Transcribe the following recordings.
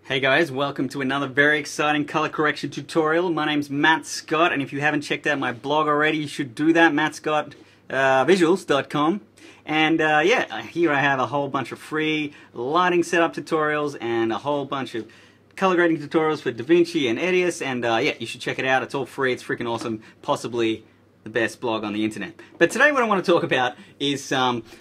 Hey guys, welcome to another very exciting color correction tutorial. My name's Matt Scott, and if you haven't checked out my blog already, you should do that, mattscottvisuals.com. And yeah, here I have a whole bunch of free lighting setup tutorials and a whole bunch of color grading tutorials for DaVinci and EDIUS, and yeah, you should check it out. It's all free, it's freaking awesome, possibly the best blog on the internet. But today what I want to talk about is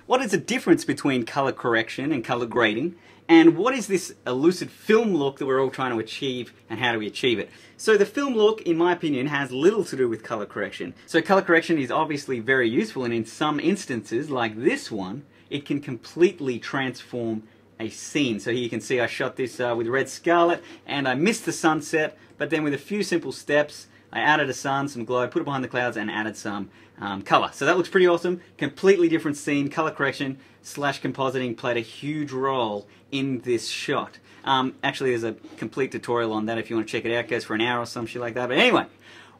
what is the difference between color correction and color grading, and what is this elusive film look that we're all trying to achieve, and how do we achieve it? So the film look, in my opinion, has little to do with color correction. So color correction is obviously very useful, and in some instances, like this one, it can completely transform a scene. So here you can see I shot this with red scarlet, and I missed the sunset, but then with a few simple steps, I added a sun, some glow, put it behind the clouds, and added some color. So that looks pretty awesome. Completely different scene. Color correction / compositing played a huge role in this shot. Actually, there's a complete tutorial on that if you want to check it out. It goes for an hour or some shit like that. But anyway,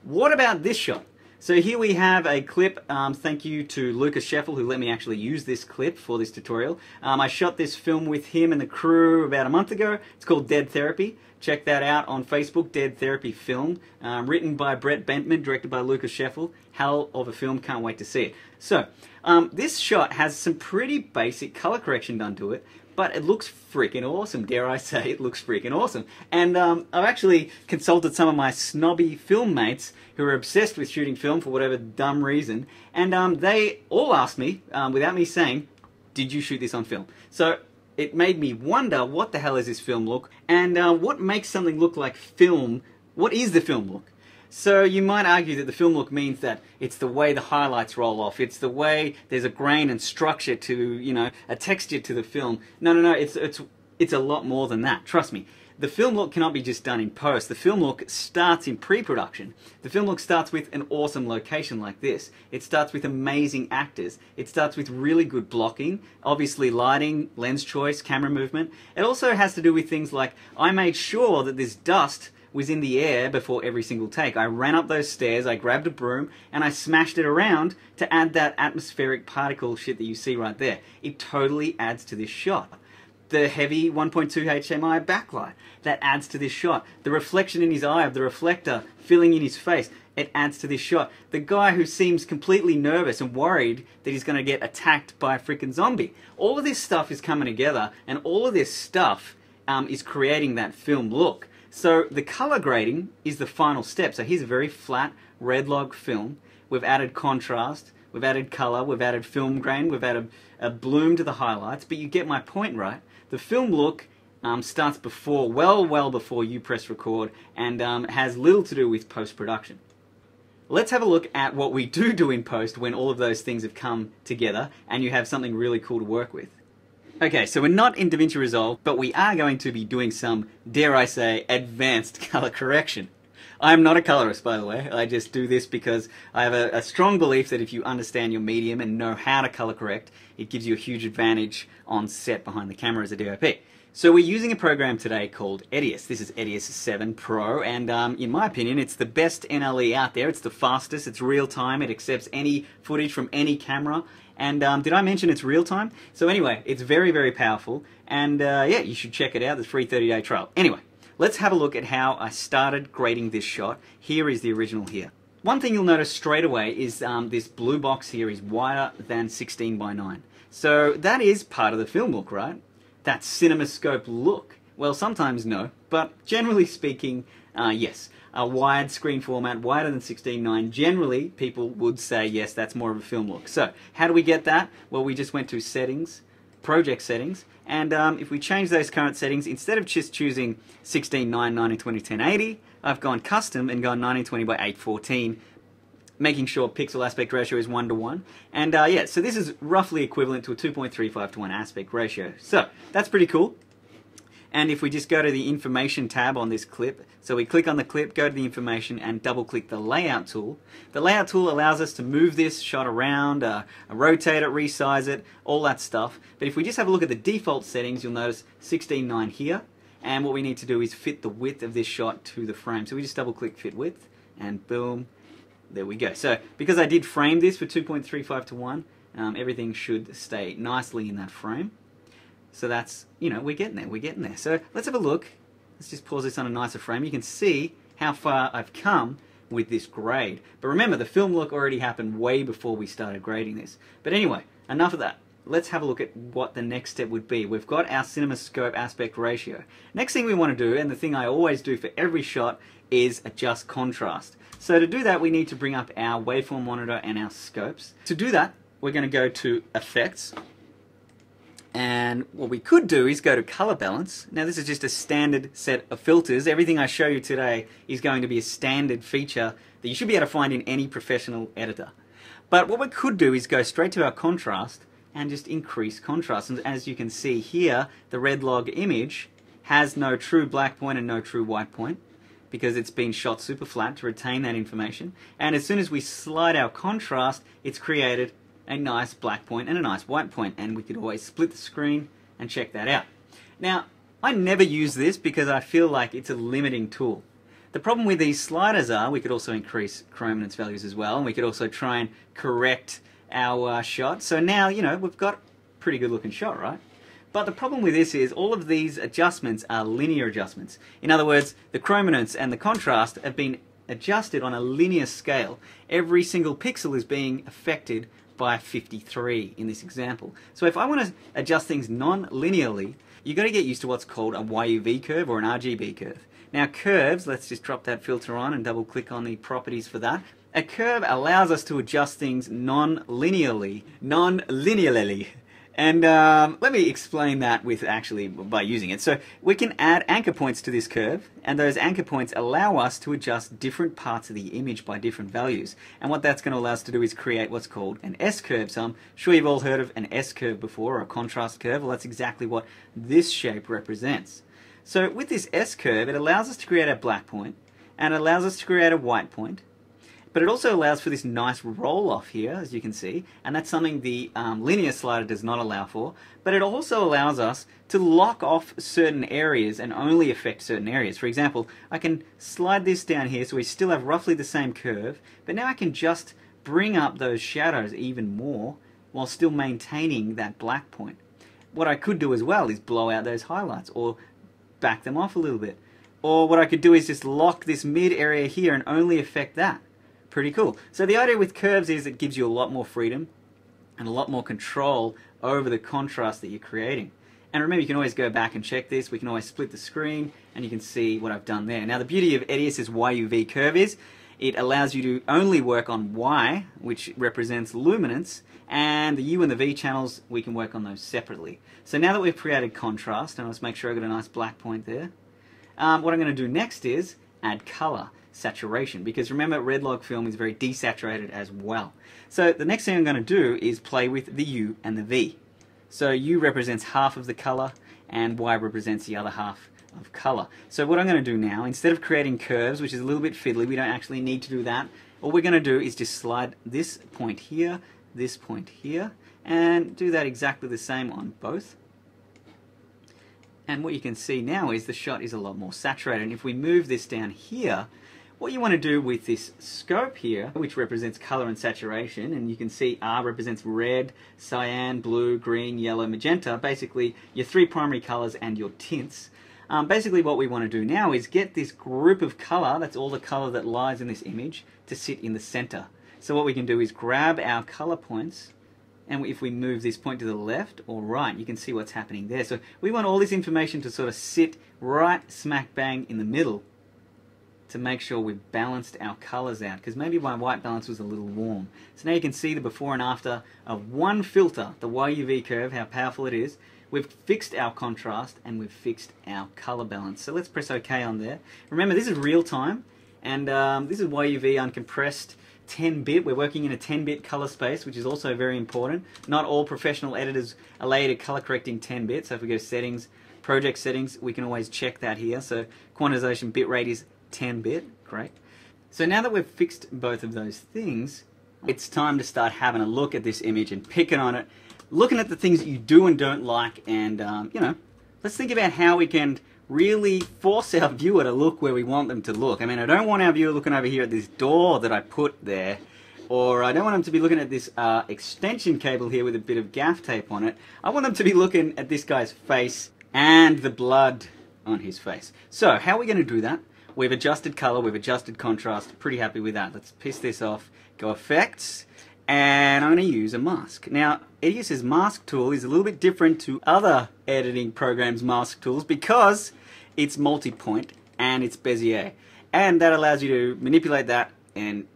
what about this shot? So here we have a clip. Thank you to Lucas Scheffel, who let me actually use this clip for this tutorial. I shot this film with him and the crew about a month ago. It's called Dead Therapy. Check that out on Facebook, Dead Therapy Film. Written by Brett Bentman, directed by Lucas Scheffel. Hell of a film, can't wait to see it. So, this shot has some pretty basic color correction done to it, but it looks freaking awesome, dare I say, it looks freaking awesome. And I've actually consulted some of my snobby film mates who are obsessed with shooting film for whatever dumb reason, and they all asked me, without me saying, did you shoot this on film? So it made me wonder, what the hell is this film look, and what makes something look like film? What is the film look? So you might argue that the film look means that it's the way the highlights roll off, it's the way there's a grain and structure to, you know, a texture to the film. No, it's a lot more than that, trust me. The film look cannot be just done in post. The film look starts in pre-production. The film look starts with an awesome location like this. It starts with amazing actors. It starts with really good blocking, obviously lighting, lens choice, camera movement. It also has to do with things like, I made sure that this dust was in the air before every single take. I ran up those stairs, I grabbed a broom, and I smashed it around to add that atmospheric particle shit that you see right there. It totally adds to this shot. The heavy 1.2 HMI backlight, that adds to this shot. The reflection in his eye of the reflector filling in his face, it adds to this shot. The guy who seems completely nervous and worried that he's going to get attacked by a freaking zombie. All of this stuff is coming together, and all of this stuff is creating that film look. So the color grading is the final step. So here's a very flat red log film. We've added contrast, we've added color, we've added film grain, we've added a bloom to the highlights, but you get my point, right? The film look starts before, well before you press record, and has little to do with post-production. Let's have a look at what we do in post when all of those things have come together and you have something really cool to work with. Okay, so we're not in DaVinci Resolve, but we are going to be doing some, dare I say, advanced color correction. I'm not a colorist, by the way. I just do this because I have a strong belief that if you understand your medium and know how to color correct, it gives you a huge advantage on set behind the camera as a DOP. So we're using a program today called EDIUS. This is EDIUS 7 Pro, and in my opinion, it's the best NLE out there. It's the fastest, it's real time, it accepts any footage from any camera. And did I mention it's real time? So anyway, it's very, very powerful, and yeah, you should check it out. There's a free 30-day trial. Anyway, let's have a look at how I started grading this shot. Here is the original here. One thing you'll notice straight away is this blue box here is wider than 16:9. So that is part of the film look, right? That cinemascope look. Well, sometimes no, but generally speaking, yes. A wide screen format, wider than 16:9, generally people would say, yes, that's more of a film look. So, how do we get that? Well, we just went to settings, project settings, and if we change those current settings, instead of just choosing 16:9, 1920, 1080, I've gone custom and gone 1920 by 814, making sure pixel aspect ratio is 1:1. And yeah, so this is roughly equivalent to a 2.35 to 1 aspect ratio. So, that's pretty cool. And if we just go to the information tab on this clip, so we click on the clip, go to the information, and double click the layout tool. The layout tool allows us to move this shot around, rotate it, resize it, all that stuff. But if we just have a look at the default settings, you'll notice 16:9 here. And what we need to do is fit the width of this shot to the frame. So we just double click fit width, and boom, there we go. So because I did frame this for 2.35 to 1, everything should stay nicely in that frame. So that's, you know, we're getting there. So let's have a look let's just pause this on a nicer frame. You can see how far I've come with this grade. But remember, the film look already happened way before we started grading this. But anyway, enough of that. Let's have a look at what the next step would be. We've got our CinemaScope aspect ratio. Next thing we want to do, and the thing I always do for every shot, is adjust contrast. So to do that, we need to bring up our waveform monitor and our scopes. To do that, we're going to go to Effects. And what we could do is go to Color Balance. Now this is just a standard set of filters. Everything I show you today is going to be a standard feature that you should be able to find in any professional editor. But what we could do is go straight to our contrast and just increase contrast. And as you can see here, the red log image has no true black point and no true white point because it's been shot super flat to retain that information. And as soon as we slide our contrast, it's created a nice black point and a nice white point, and we could always split the screen and check that out. Now, I never use this because I feel like it's a limiting tool. The problem with these sliders are we could also increase chrominance values as well, and we could also try and correct our shot. So now, you know, we've got a pretty good looking shot, right? But the problem with this is all of these adjustments are linear adjustments. In other words, the chrominance and the contrast have been adjusted on a linear scale. Every single pixel is being affected by 53 in this example. So if I want to adjust things non-linearly, you've got to get used to what's called a YUV curve or an RGB curve. Now curves, let's just drop that filter on and double click on the properties for that. A curve allows us to adjust things non-linearly. And let me explain that by using it. So we can add anchor points to this curve, and those anchor points allow us to adjust different parts of the image by different values. And what that's going to allow us to do is create what's called an S-curve. So I'm sure you've all heard of an S-curve before, or a contrast curve. Well, that's exactly what this shape represents. So with this S-curve, it allows us to create a black point, and it allows us to create a white point. But it also allows for this nice roll-off here, as you can see, and that's something the linear slider does not allow for. But it also allows us to lock off certain areas and only affect certain areas. For example, I can slide this down here so we still have roughly the same curve, but now I can just bring up those shadows even more while still maintaining that black point. What I could do as well is blow out those highlights or back them off a little bit. Or what I could do is just lock this mid area here and only affect that. Pretty cool. So the idea with curves is it gives you a lot more freedom and a lot more control over the contrast that you're creating. And remember, you can always go back and check this. We can always split the screen and you can see what I've done there. Now the beauty of EDIUS's YUV curve is it allows you to only work on Y, which represents luminance, and the U and the V channels, we can work on those separately. So now that we've created contrast, and let's make sure I got a nice black point there, what I'm going to do next is add color. Saturation, because remember, red log film is very desaturated as well. So the next thing I'm going to do is play with the U and the V. So U represents half of the color and Y represents the other half of color. So what I'm going to do now, instead of creating curves, which is a little bit fiddly, we don't actually need to do that. All we're going to do is just slide this point here, and do that exactly the same on both. And what you can see now is the shot is a lot more saturated. And if we move this down here, what you want to do with this scope here, which represents color and saturation, and you can see R represents red, cyan, blue, green, yellow, magenta, basically your three primary colors and your tints. Basically what we want to do now is get this group of color, that's all the color that lies in this image, to sit in the center. So what we can do is grab our color points, and if we move this point to the left or right, you can see what's happening there. So we want all this information to sort of sit right smack bang in the middle to make sure we've balanced our colors out, because maybe my white balance was a little warm. So now you can see the before and after of one filter, the YUV curve, how powerful it is. We've fixed our contrast and we've fixed our color balance. So let's press OK on there. Remember, this is real time, and this is YUV uncompressed 10-bit. We're working in a 10-bit color space, which is also very important. Not all professional editors allow you to color correct in 10-bit. So if we go to settings, project settings, we can always check that here. So quantization bitrate is 10-bit, great. So now that we've fixed both of those things, it's time to start having a look at this image and picking on it, looking at the things that you do and don't like, and you know, let's think about how we can really force our viewer to look where we want them to look. I mean, I don't want our viewer looking over here at this door that I put there, or I don't want them to be looking at this extension cable here with a bit of gaff tape on it. I want them to be looking at this guy's face and the blood on his face. So how are we going to do that? We've adjusted color, we've adjusted contrast, pretty happy with that. Let's piss this off, go effects, and I'm going to use a mask. Now, EDIUS's mask tool is a little bit different to other editing programs' mask tools because it's multi-point and it's Bezier. And that allows you to manipulate that and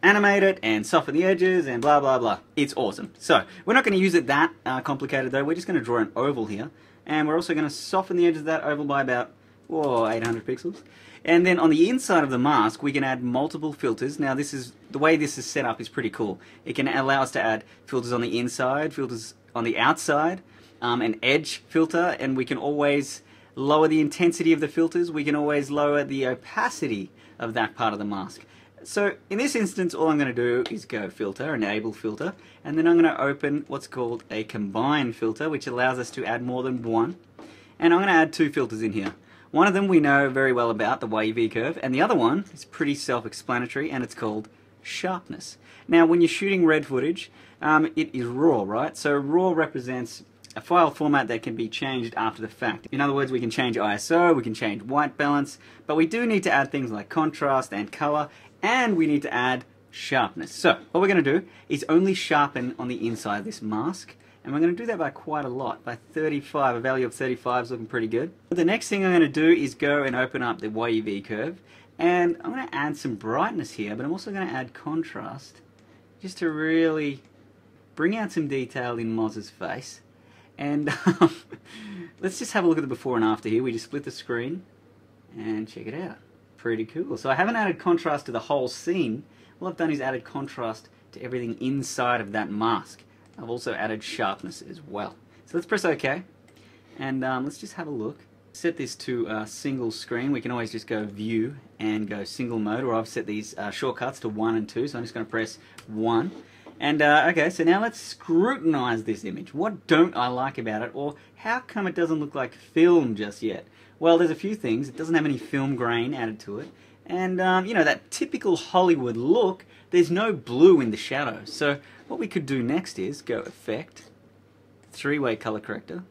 animate it and soften the edges and blah blah blah. It's awesome. So we're not going to use it that complicated though. We're just going to draw an oval here, and we're also going to soften the edges of that oval by about 800 pixels. And then on the inside of the mask we can add multiple filters. Now this is the way this is set up is pretty cool. It can allow us to add filters on the inside, filters on the outside, an edge filter, and we can always lower the intensity of the filters. We can always lower the opacity of that part of the mask. So in this instance, all I'm going to do is go filter, enable filter, and then I'm going to open what's called a combine filter, which allows us to add more than one. And I'm going to add two filters in here. One of them we know very well about, the wavy curve, and the other one is pretty self-explanatory, and it's called sharpness. Now when you're shooting red footage, it is RAW, right? So RAW represents a file format that can be changed after the fact. In other words, we can change ISO, we can change white balance, but we do need to add things like contrast and color, and we need to add sharpness. So what we're going to do is only sharpen on the inside of this mask, and we're going to do that by quite a lot, by 35. A value of 35 is looking pretty good. The next thing I'm going to do is go and open up the wavy curve, and I'm going to add some brightness here, but I'm also going to add contrast just to really bring out some detail in Moz's face. And let's just have a look at the before and after here. We just split the screen and check it out. Pretty cool. So I haven't added contrast to the whole scene. All I've done is added contrast to everything inside of that mask. I've also added sharpness as well. So let's press OK, and let's just have a look. Set this to single screen. We can always just go View and go single mode, or I've set these shortcuts to 1 and 2, so I'm just going to press 1. And okay, so now let's scrutinize this image. What don't I like about it, or how come it doesn't look like film just yet? Well, there's a few things. It doesn't have any film grain added to it. And, you know, that typical Hollywood look, there's no blue in the shadows. So what we could do next is go Effect, three-way color corrector.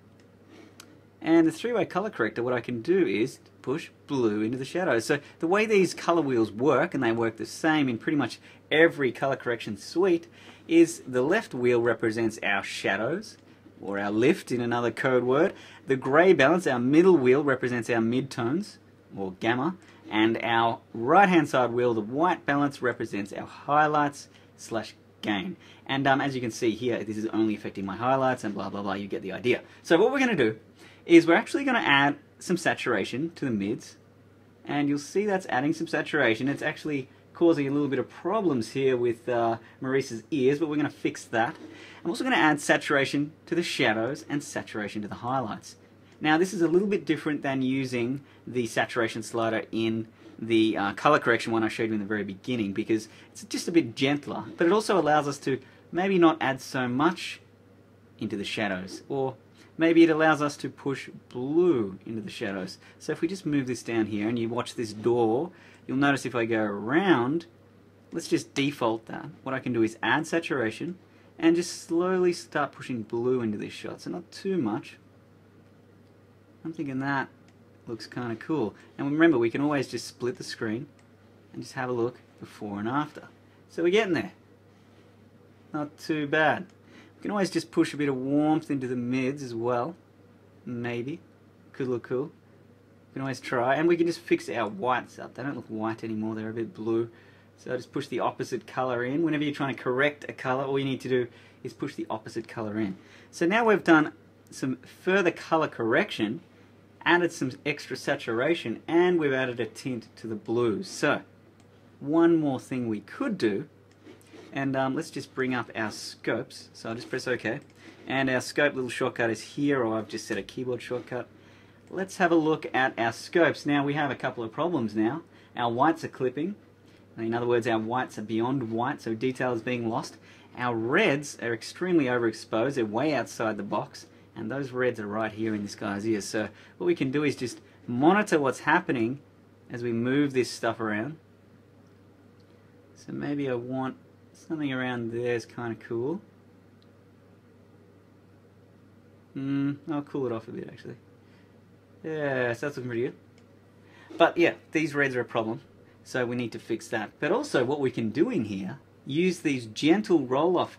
And the three-way color corrector, what I can do is push blue into the shadows. So the way these color wheels work, and they work the same in pretty much every color correction suite, is the left wheel represents our shadows, or our lift in another code word. The gray balance, our middle wheel, represents our midtones, or gamma, and our right-hand side wheel, the white balance, represents our highlights / gain. And as you can see here, this is only affecting my highlights and blah blah blah, you get the idea. So what we're going to do is we're actually going to add some saturation to the mids, and you'll see that's adding some saturation. It's actually causing a little bit of problems here with Maurice's ears, but we're going to fix that. I'm also going to add saturation to the shadows and saturation to the highlights. Now this is a little bit different than using the saturation slider in the color correction one I showed you in the very beginning, because it's just a bit gentler, but it also allows us to maybe not add so much into the shadows, or maybe it allows us to push blue into the shadows. So if we just move this down here and you watch this door, you'll notice if I go around, let's just default that. What I can do is add saturation and just slowly start pushing blue into this shot. So not too much. I'm thinking that looks kind of cool. And remember, we can always just split the screen and just have a look before and after. So we're getting there. Not too bad. We can always just push a bit of warmth into the mids as well. Maybe. Could look cool. We can always try. And we can just fix our whites up. They don't look white anymore. They're a bit blue. So just push the opposite color in. Whenever you're trying to correct a color, all you need to do is push the opposite color in. So now we've done some further color correction, added some extra saturation, and we've added a tint to the blues. So one more thing we could do, and let's just bring up our scopes. So I'll just press OK, and our scope little shortcut is here, or I've just set a keyboard shortcut. Let's have a look at our scopes. Now we have a couple of problems now. Our whites are clipping. In other words, our whites are beyond white, so detail is being lost. Our reds are extremely overexposed. They're way outside the box, and those reds are right here in this guy's ear. So what we can do is just monitor what's happening as we move this stuff around. So maybe I want something around there is kind of cool. I'll cool it off a bit actually. Yeah, so that's looking pretty good. But yeah, these reds are a problem, so we need to fix that. But also what we can do in here, use these gentle roll-off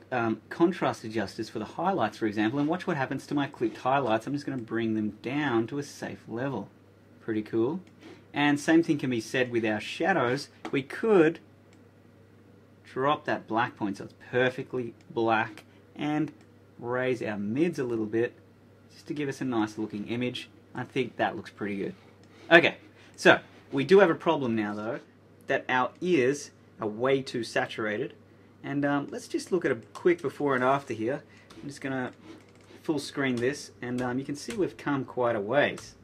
contrast adjusters for the highlights, for example, and watch what happens to my clipped highlights. I'm just going to bring them down to a safe level. Pretty cool. And same thing can be said with our shadows. We could drop that black point so it's perfectly black and raise our mids a little bit just to give us a nice looking image. I think that looks pretty good. Okay, so we do have a problem now though, that our ears are way too saturated. And let's just look at a quick before and after here. I'm just going to full screen this, and you can see we've come quite a ways.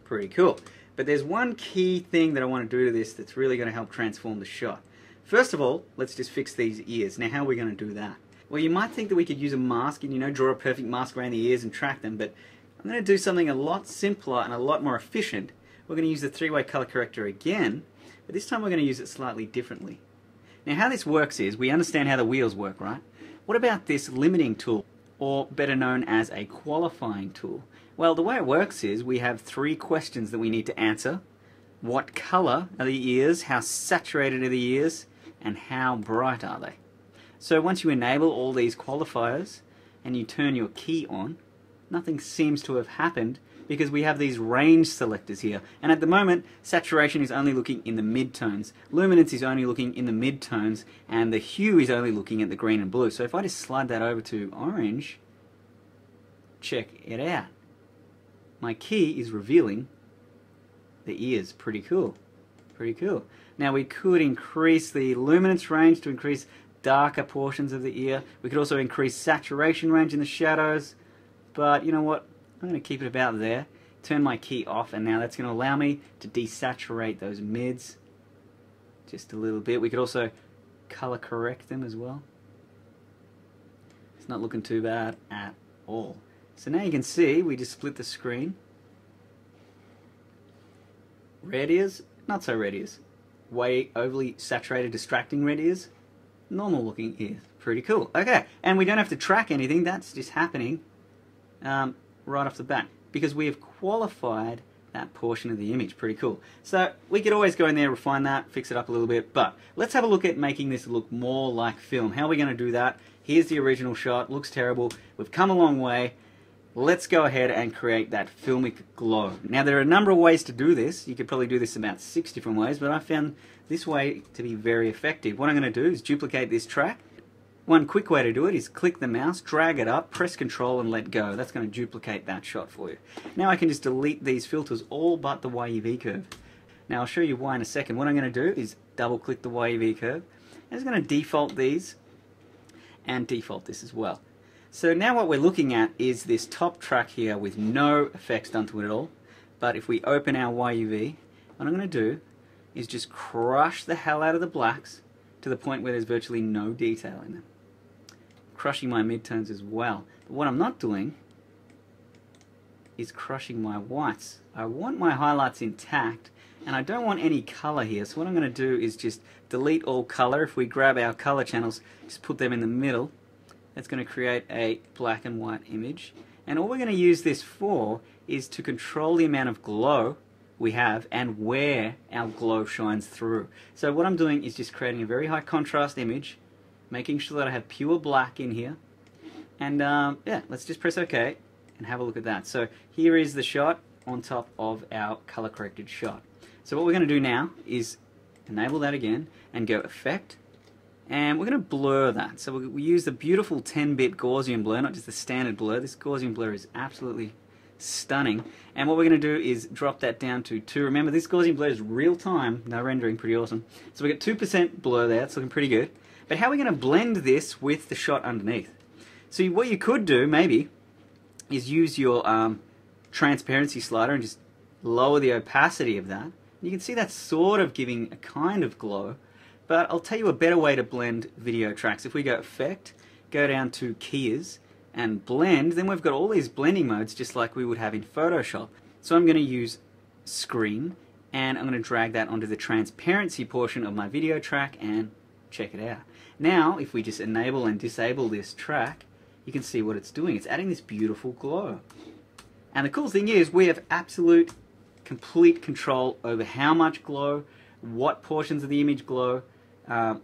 Pretty cool. But there's one key thing that I want to do to this that's really going to help transform the shot. First of all, let's just fix these ears. Now, how are we going to do that? Well, you might think that we could use a mask and, you know, draw a perfect mask around the ears and track them, but I'm going to do something a lot simpler and a lot more efficient. We're going to use the three-way color corrector again, but this time we're going to use it slightly differently. Now, how this works is, we understand how the wheels work, right? What about this limiting tool, or better known as a qualifying tool? Well, the way it works is we have three questions that we need to answer. What color are the ears? How saturated are the ears? And how bright are they? So once you enable all these qualifiers and you turn your key on, nothing seems to have happened because we have these range selectors here. And at the moment, saturation is only looking in the midtones, luminance is only looking in the midtones, and the hue is only looking at the green and blue. So if I just slide that over to orange, check it out. My key is revealing the ears. Pretty cool. Pretty cool. Now we could increase the luminance range to increase darker portions of the ear. We could also increase saturation range in the shadows. But you know what? I'm going to keep it about there. Turn my key off, and now that's going to allow me to desaturate those mids just a little bit. We could also color correct them as well. It's not looking too bad at all. So now you can see we just split the screen. Red ears, not so red ears. Way overly saturated, distracting red ears. Normal looking ears. Pretty cool. Okay, and we don't have to track anything. That's just happening right off the bat because we have qualified that portion of the image. Pretty cool. So we could always go in there, refine that, fix it up a little bit, but let's have a look at making this look more like film. How are we going to do that? Here's the original shot. Looks terrible. We've come a long way. Let's go ahead and create that filmic glow. Now there are a number of ways to do this. You could probably do this about 6 different ways, but I found this way to be very effective. What I'm going to do is duplicate this track. One quick way to do it is click the mouse, drag it up, press Control and let go. That's going to duplicate that shot for you. Now I can just delete these filters, all but the YUV curve. Now I'll show you why in a second. What I'm going to do is double click the YUV curve. I'm just going to default these and default this as well. So now what we're looking at is this top track here with no effects done to it at all. But if we open our YUV, what I'm going to do is just crush the hell out of the blacks to the point where there's virtually no detail in them. Crushing my midtones as well. But what I'm not doing is crushing my whites. I want my highlights intact and I don't want any color here. So what I'm going to do is just delete all color. If we grab our color channels, just put them in the middle. That's going to create a black and white image. And all we're going to use this for is to control the amount of glow we have and where our glow shines through. So what I'm doing is just creating a very high contrast image, making sure that I have pure black in here. And yeah, let's just press OK and have a look at that. So here is the shot on top of our color corrected shot. So what we're going to do now is enable that again and go Effect. And we're going to blur that. So we use the beautiful 10-bit Gaussian blur, not just the standard blur. This Gaussian blur is absolutely stunning. And what we're going to do is drop that down to 2. Remember, this Gaussian blur is real time, no rendering, pretty awesome. So we got 2% blur there, it's looking pretty good. But how are we going to blend this with the shot underneath? So what you could do, maybe, is use your transparency slider and just lower the opacity of that. You can see that's sort of giving a kind of glow. But I'll tell you a better way to blend video tracks. If we go Effect, go down to Keys, and Blend, then we've got all these blending modes just like we would have in Photoshop. So I'm going to use Screen, and I'm going to drag that onto the transparency portion of my video track, and check it out. Now, if we just enable and disable this track, you can see what it's doing. It's adding this beautiful glow. And the cool thing is we have absolute, complete control over how much glow, what portions of the image glow.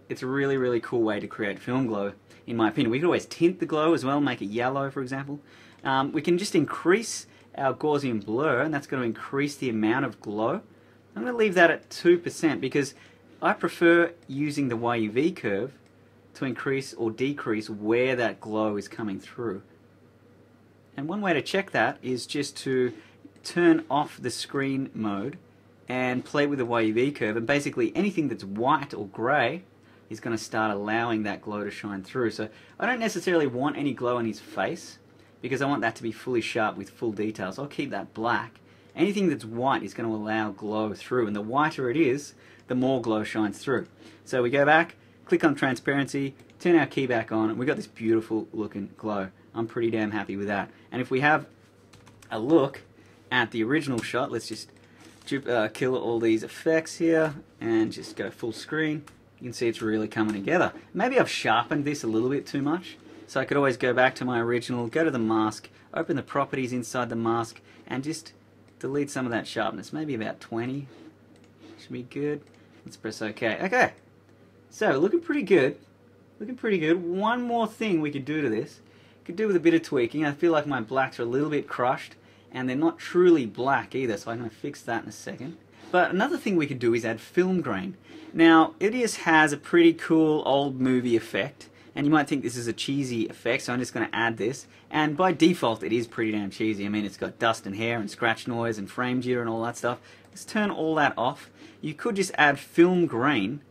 It's a really, really cool way to create film glow, in my opinion. We could always tint the glow as well, make it yellow, for example. We can just increase our Gaussian blur, and that's going to increase the amount of glow. I'm going to leave that at 2% because I prefer using the YUV curve to increase or decrease where that glow is coming through. And one way to check that is just to turn off the screen mode and play with the YUV curve, and basically anything that's white or grey is going to start allowing that glow to shine through. So I don't necessarily want any glow on his face because I want that to be fully sharp with full details. I'll keep that black. Anything that's white is going to allow glow through, and the whiter it is, the more glow shines through. So we go back, click on transparency, turn our key back on, and we've got this beautiful looking glow. I'm pretty damn happy with that. And if we have a look at the original shot, let's just kill all these effects here and just go full screen. You can see it's really coming together. Maybe I've sharpened this a little bit too much, so I could always go back to my original, go to the mask, open the properties inside the mask, and just delete some of that sharpness. Maybe about 20 should be good. Let's press OK. Okay, so looking pretty good. Looking pretty good. One more thing we could do to this. Could do with a bit of tweaking. I feel like my blacks are a little bit crushed, and they're not truly black either, so I'm going to fix that in a second. But another thing we could do is add film grain. Now, EDIUS has a pretty cool old movie effect, and you might think this is a cheesy effect, so I'm just going to add this. And by default, it is pretty damn cheesy. I mean, it's got dust and hair and scratch noise and frame jitter and all that stuff. Let's turn all that off. You could just add film grain,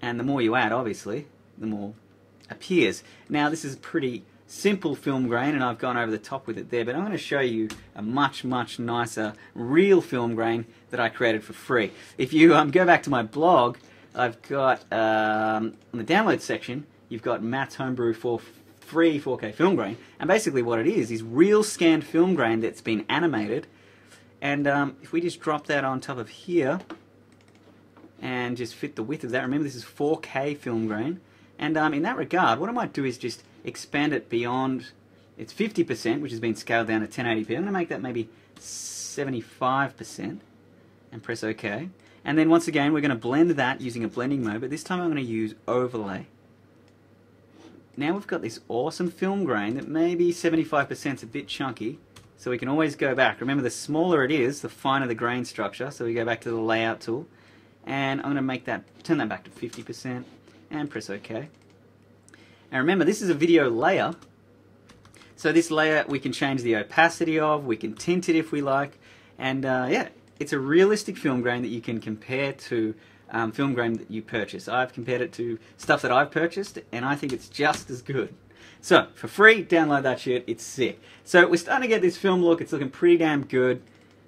and the more you add, obviously, the more appears. Now, this is pretty simple film grain, and I've gone over the top with it there, but I'm going to show you a much, much nicer real film grain that I created for free. If you go back to my blog, I've got, on the download section, you've got Matt's Homebrew for free 4K film grain, and basically what it is real scanned film grain that's been animated, and if we just drop that on top of here, and just fit the width of that, remember this is 4K film grain, and in that regard, what I might do is just expand it beyond its 50%, which has been scaled down to 1080p. I'm going to make that maybe 75% and press OK. And then once again, we're going to blend that using a blending mode, but this time I'm going to use overlay. Now we've got this awesome film grain that maybe 75% is a bit chunky, so we can always go back. Remember, the smaller it is, the finer the grain structure, so we go back to the layout tool, and I'm going to make that, turn that back to 50% and press OK. And remember, this is a video layer, so this layer we can change the opacity of, we can tint it if we like, and yeah, it's a realistic film grain that you can compare to film grain that you purchase. I've compared it to stuff that I've purchased, and I think it's just as good. So, for free, download that shit, it's sick. So, we're starting to get this film look, it's looking pretty damn good.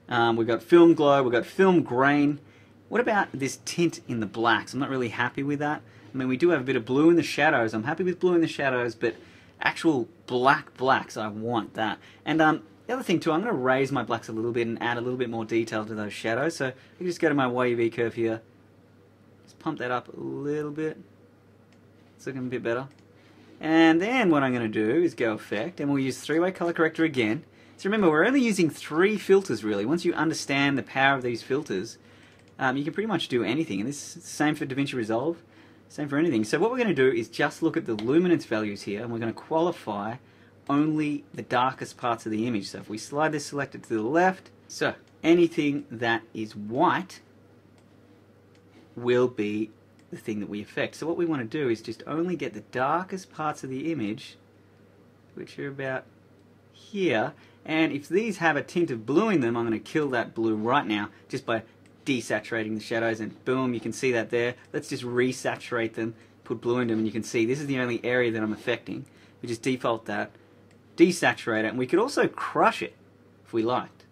We've got film glow, we've got film grain. What about this tint in the blacks? I'm not really happy with that. I mean, we do have a bit of blue in the shadows. I'm happy with blue in the shadows, but actual blacks, I want that. And the other thing too, I'm going to raise my blacks a little bit and add a little bit more detail to those shadows. So I can just go to my YUV curve here, just pump that up a little bit. It's looking a bit better. And then what I'm going to do is go Effect, and we'll use three-way color corrector again. So remember, we're only using 3 filters really. Once you understand the power of these filters, you can pretty much do anything. And this is the same for DaVinci Resolve. Same for anything. So what we're going to do is just look at the luminance values here, and we're going to qualify only the darkest parts of the image. So if we slide this selector to the left, so anything that is white will be the thing that we affect. So what we want to do is just only get the darkest parts of the image, which are about here, and if these have a tint of blue in them, I'm going to kill that blue right now just by desaturating the shadows, and boom, you can see that there. Let's just resaturate them, put blue in them, and you can see this is the only area that I'm affecting. We just default that, desaturate it, and we could also crush it if we liked.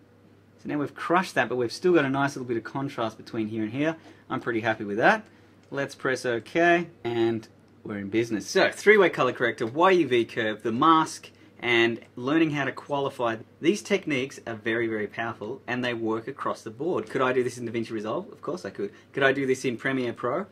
So now we've crushed that, but we've still got a nice little bit of contrast between here and here. I'm pretty happy with that. Let's press OK, and we're in business. So, three-way color corrector, YUV curve, the mask, and learning how to qualify. These techniques are very, very powerful, and they work across the board. Could I do this in DaVinci Resolve? Of course I could. Could I do this in Premiere Pro?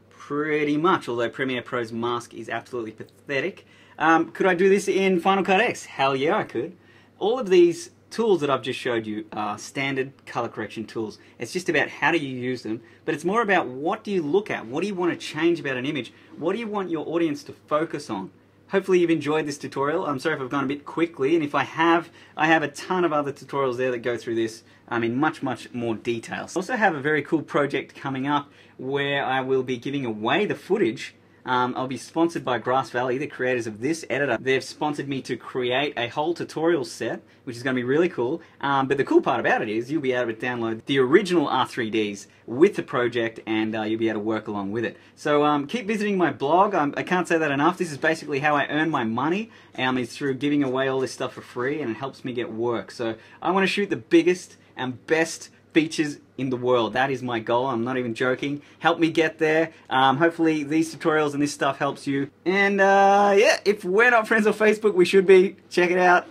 Pretty much, although Premiere Pro's mask is absolutely pathetic. Could I do this in Final Cut X? Hell yeah, I could. All of these tools that I've just showed you are standard color correction tools. It's just about how do you use them, but it's more about what do you look at, what do you want to change about an image, what do you want your audience to focus on. Hopefully you've enjoyed this tutorial. I'm sorry if I've gone a bit quickly, and if I have a ton of other tutorials there that go through this in much more detail. I also have a very cool project coming up where I will be giving away the footage. I'll be sponsored by Grass Valley, the creators of this editor. They've sponsored me to create a whole tutorial set, which is going to be really cool. But the cool part about it is you'll be able to download the original R3Ds with the project, and you'll be able to work along with it. So keep visiting my blog. I can't say that enough. This is basically how I earn my money. Is through giving away all this stuff for free, and it helps me get work. So I want to shoot the biggest and best features in the world. That is my goal. I'm not even joking. Help me get there. Hopefully these tutorials and this stuff helps you. And yeah, if we're not friends on Facebook, we should be. Check it out.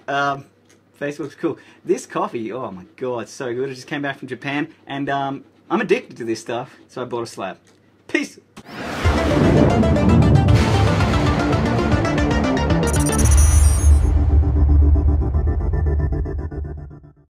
Facebook's cool. This coffee, oh my god, it's so good. I just came back from Japan, and I'm addicted to this stuff, so I bought a slab. Peace!